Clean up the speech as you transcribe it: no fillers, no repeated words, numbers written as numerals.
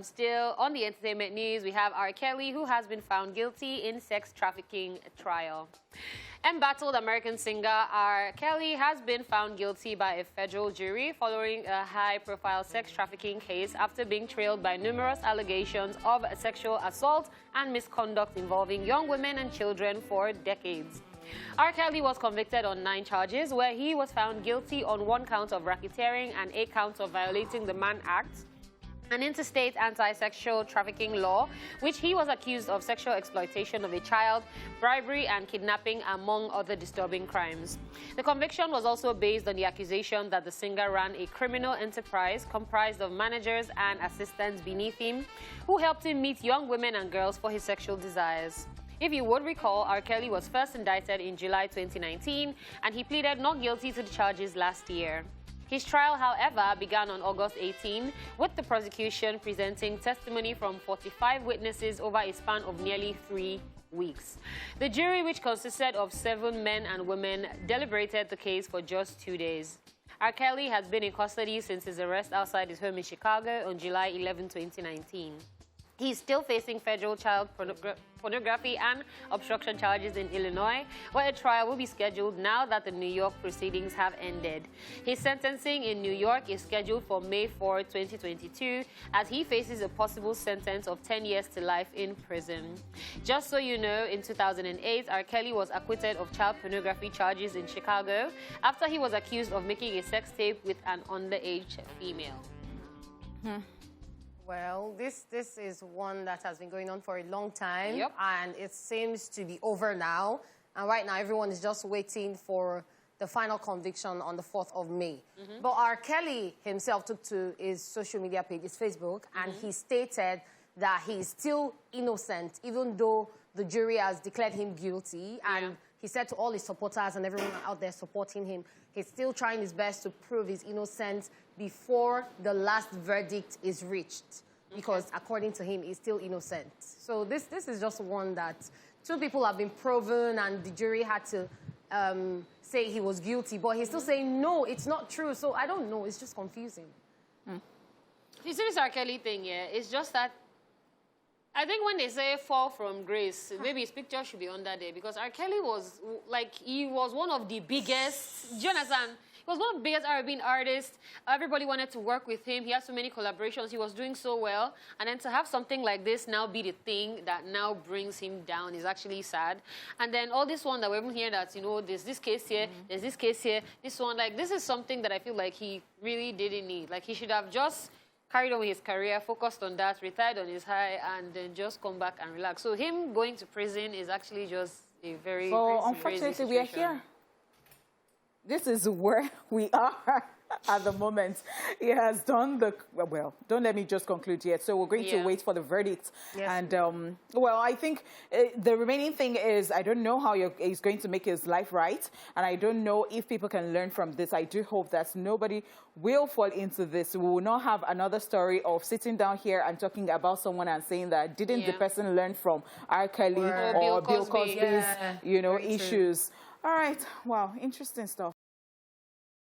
Still on the entertainment news, we have R. Kelly, who has been found guilty in sex trafficking trial. Embattled American singer R. Kelly has been found guilty by a federal jury following a high-profile sex trafficking case after being trailed by numerous allegations of sexual assault and misconduct involving young women and children for decades. R. Kelly was convicted on 9 charges, where he was found guilty on 1 count of racketeering and 8 counts of violating the Mann Act, an interstate anti-sexual trafficking law, which he was accused of sexual exploitation of a child, bribery and kidnapping, among other disturbing crimes. The conviction was also based on the accusation that the singer ran a criminal enterprise comprised of managers and assistants beneath him, who helped him meet young women and girls for his sexual desires. If you would recall, R. Kelly was first indicted in July 2019, and he pleaded not guilty to the charges last year. His trial, however, began on August 18, with the prosecution presenting testimony from 45 witnesses over a span of nearly 3 weeks. The jury, which consisted of 7 men and women, deliberated the case for just 2 days. R. Kelly has been in custody since his arrest outside his home in Chicago on July 11, 2019. He's still facing federal child pornography and obstruction charges in Illinois, where a trial will be scheduled now that the New York proceedings have ended. His sentencing in New York is scheduled for May 4, 2022, as he faces a possible sentence of 10 years to life in prison. Just so you know, in 2008, R. Kelly was acquitted of child pornography charges in Chicago after he was accused of making a sex tape with an underage female. Well, this is one that has been going on for a long time, Yep. and it seems to be over now. And right now, everyone is just waiting for the final conviction on the 4th of May. But R. Kelly himself took to his social media page, his Facebook, and he stated that he is still innocent, even though the jury has declared him guilty. And he said to all his supporters and everyone out there supporting him, he's still trying his best to prove his innocence before the last verdict is reached. Because according to him, he's still innocent. So this is just one that 2 people have been proven and the jury had to say he was guilty. But he's still saying, no, it's not true. So I don't know. It's just confusing. You see this R. Kelly thing, yeah? It's just that I think when they say fall from grace, maybe his picture should be under there, because R. Kelly was, like, he was one of the biggest, do you understand? He was one of the biggest R&B artists. Everybody wanted to work with him. He had so many collaborations. He was doing so well. And then to have something like this now be the thing that now brings him down is actually sad. And then all this one that we're even hearing that, you know, there's this case here, there's this case here, this one, like, this is something that I feel like he really didn't need. Like, he should have just carried on with his career, focused on that, retired on his high, and then just come back and relax. So him going to prison is actually just a very unfortunately, we are here. This is where we are at the moment. He has done the, well, don't let me just conclude yet. So we're going to wait for the verdict. Yes. And, well, I think the remaining thing is, I don't know how he's going to make his life right. And I don't know if people can learn from this. I do hope that nobody will fall into this. We will not have another story of sitting down here and talking about someone and saying that didn't the person learn from R. Kelly or Bill Cosby's, you know, issues. All right. Wow. Interesting stuff.